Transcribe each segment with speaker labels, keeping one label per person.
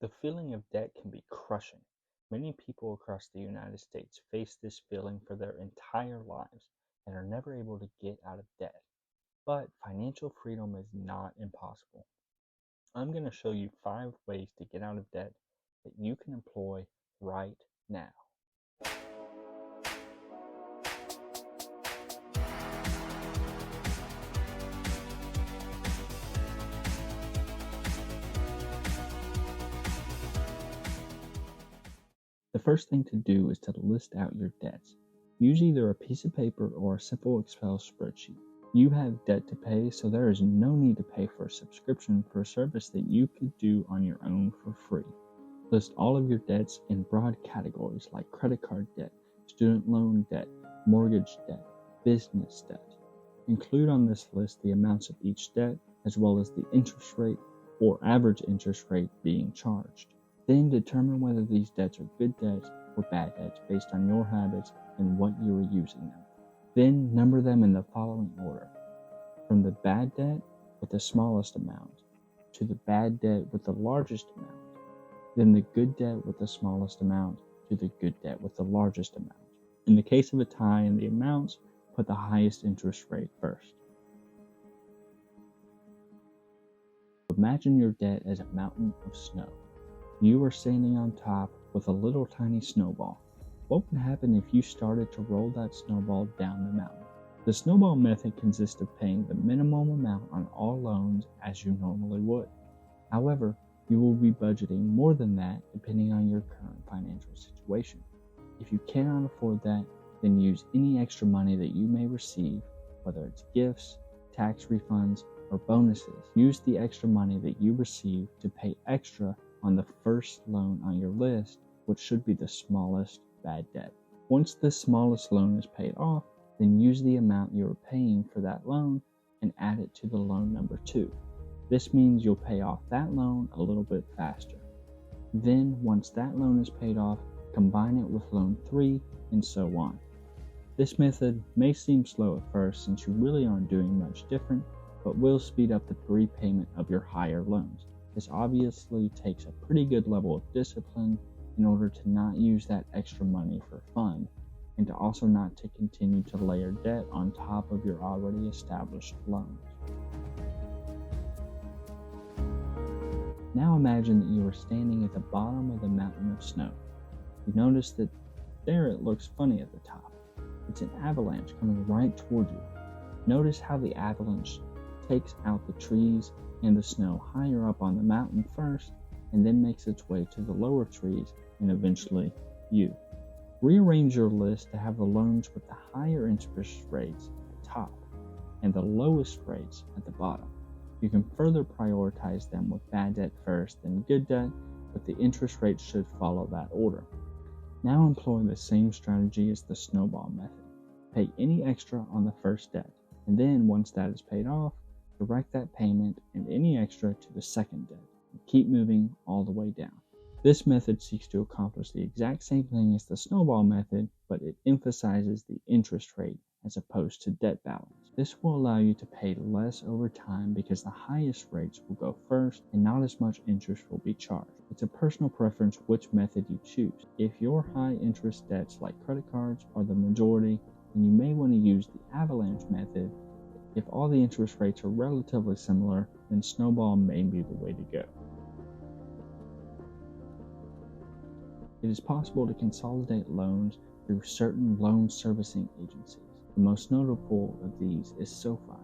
Speaker 1: The feeling of debt can be crushing. Many people across the United States face this feeling for their entire lives and are never able to get out of debt. But financial freedom is not impossible. I'm going to show you 5 ways to get out of debt that you can employ right now. The first thing to do is to list out your debts. Use either a piece of paper or a simple Excel spreadsheet. You have debt to pay, so there is no need to pay for a subscription for a service that you could do on your own for free. List all of your debts in broad categories like credit card debt, student loan debt, mortgage debt, business debt. Include on this list the amounts of each debt, as well as the interest rate or average interest rate being charged. Then determine whether these debts are good debts or bad debts based on your habits and what you are using them. Then number them in the following order, from the bad debt with the smallest amount to the bad debt with the largest amount, then the good debt with the smallest amount to the good debt with the largest amount. In the case of a tie in the amounts, put the highest interest rate first. Imagine your debt as a mountain of snow. You are standing on top with a little tiny snowball. What would happen if you started to roll that snowball down the mountain? The snowball method consists of paying the minimum amount on all loans as you normally would. However, you will be budgeting more than that depending on your current financial situation. If you cannot afford that, then use any extra money that you may receive, whether it's gifts, tax refunds, or bonuses. Use the extra money that you receive to pay extra on the first loan on your list, which should be the smallest bad debt. Once the smallest loan is paid off, then use the amount you are paying for that loan and add it to the loan number 2. This means you'll pay off that loan a little bit faster. Then, once that loan is paid off, combine it with loan 3 and so on. This method may seem slow at first since you really aren't doing much different, but will speed up the repayment of your higher loans. This obviously takes a pretty good level of discipline in order to not use that extra money for fun, and to also not to continue to layer debt on top of your already established loans. Now imagine that you are standing at the bottom of the mountain of snow. You notice that there it looks funny at the top. It's an avalanche coming right toward you. Notice how the avalanche takes out the trees and the snow higher up on the mountain first, and then makes its way to the lower trees and eventually you. Rearrange your list to have the loans with the higher interest rates at the top and the lowest rates at the bottom. You can further prioritize them with bad debt first, then good debt, but the interest rates should follow that order. Now employ the same strategy as the snowball method. Pay any extra on the first debt, and then once that is paid off, direct that payment and any extra to the second debt, and keep moving all the way down. This method seeks to accomplish the exact same thing as the snowball method, but it emphasizes the interest rate as opposed to debt balance. This will allow you to pay less over time because the highest rates will go first and not as much interest will be charged. It's a personal preference which method you choose. If your high interest debts like credit cards are the majority, then you may want to use the avalanche method. If all the interest rates are relatively similar, then snowball may be the way to go. It is possible to consolidate loans through certain loan servicing agencies. The most notable of these is SoFi.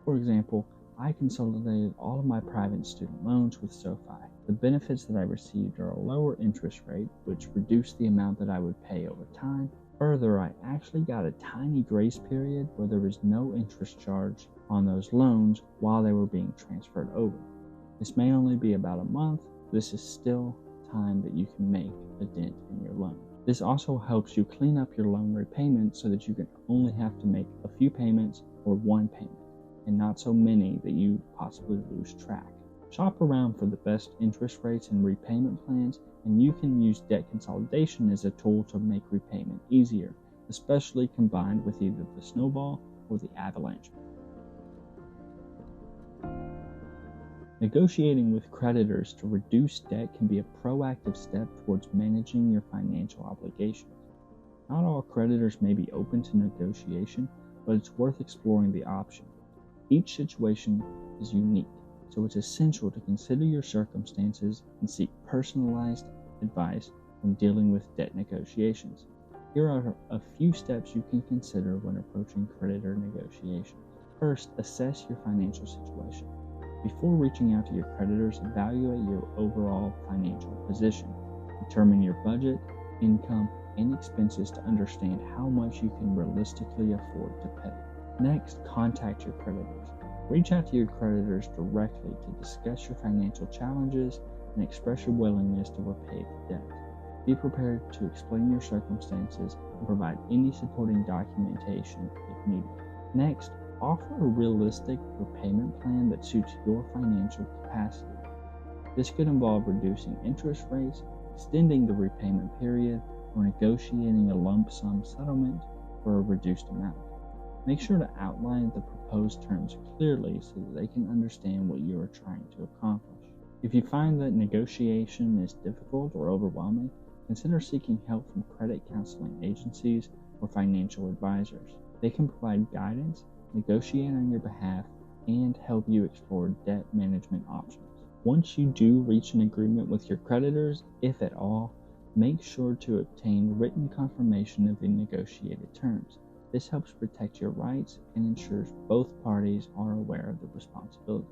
Speaker 1: For example, I consolidated all of my private student loans with SoFi. The benefits that I received are a lower interest rate, which reduced the amount that I would pay over time. Further, I actually got a tiny grace period where there was no interest charge on those loans while they were being transferred over. This may only be about a month. This is still time that you can make a dent in your loan. This also helps you clean up your loan repayment so that you can only have to make a few payments or one payment, and not so many that you possibly lose track. Shop around for the best interest rates and repayment plans, and you can use debt consolidation as a tool to make repayment easier, especially combined with either the snowball or the avalanche. Negotiating with creditors to reduce debt can be a proactive step towards managing your financial obligations. Not all creditors may be open to negotiation, but it's worth exploring the option. Each situation is unique, so it's essential to consider your circumstances and seek personalized advice when dealing with debt negotiations. Here are a few steps you can consider when approaching creditor negotiations. First, assess your financial situation. Before reaching out to your creditors, evaluate your overall financial position. Determine your budget, income, and expenses to understand how much you can realistically afford to pay. Next, contact your creditors. Reach out to your creditors directly to discuss your financial challenges and express your willingness to repay the debt. Be prepared to explain your circumstances and provide any supporting documentation if needed. Next, offer a realistic repayment plan that suits your financial capacity. This could involve reducing interest rates, extending the repayment period, or negotiating a lump sum settlement for a reduced amount. Make sure to outline the proposed terms clearly so that they can understand what you are trying to accomplish. If you find that negotiation is difficult or overwhelming, consider seeking help from credit counseling agencies or financial advisors. They can provide guidance, negotiate on your behalf, and help you explore debt management options. Once you do reach an agreement with your creditors, if at all, make sure to obtain written confirmation of the negotiated terms. This helps protect your rights and ensures both parties are aware of the responsibilities.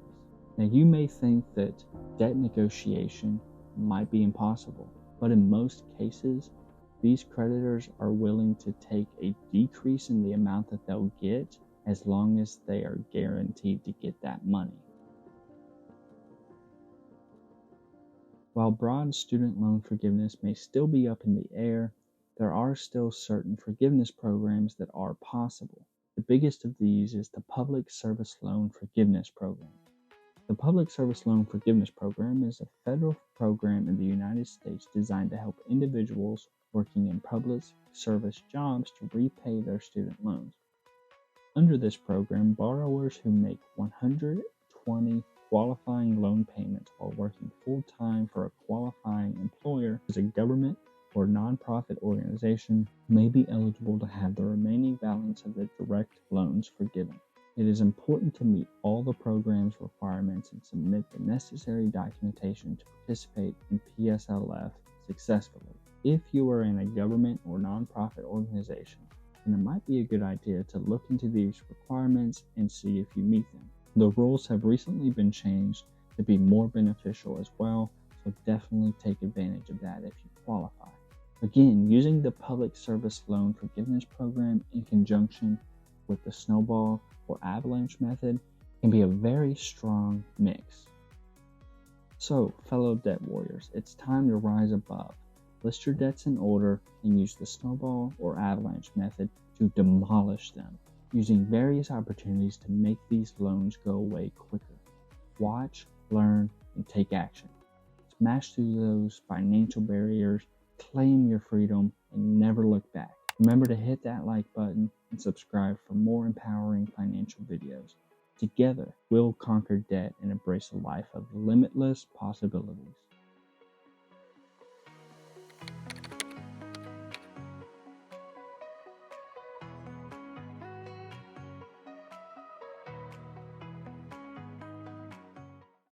Speaker 1: Now, you may think that debt negotiation might be impossible, but in most cases, these creditors are willing to take a decrease in the amount that they'll get as long as they are guaranteed to get that money. While broad student loan forgiveness may still be up in the air, there are still certain forgiveness programs that are possible. The biggest of these is the Public Service Loan Forgiveness Program. The Public Service Loan Forgiveness Program is a federal program in the United States designed to help individuals working in public service jobs to repay their student loans. Under this program, borrowers who make 120 qualifying loan payments while working full-time for a qualifying employer as a government or nonprofit organization may be eligible to have the remaining balance of their direct loans forgiven. It is important to meet all the program's requirements and submit the necessary documentation to participate in PSLF successfully. If you are in a government or nonprofit organization, then it might be a good idea to look into these requirements and see if you meet them. The rules have recently been changed to be more beneficial as well, so definitely take advantage of that if you qualify. Again, using the Public Service Loan Forgiveness Program in conjunction with the snowball or avalanche method can be a very strong mix. So, fellow debt warriors, it's time to rise above. List your debts in order and use the snowball or avalanche method to demolish them, using various opportunities to make these loans go away quicker. Watch, learn, and take action. Smash through those financial barriers, claim your freedom, and never look back. Remember to hit that like button and subscribe for more empowering financial videos. Together, we'll conquer debt and embrace a life of limitless possibilities.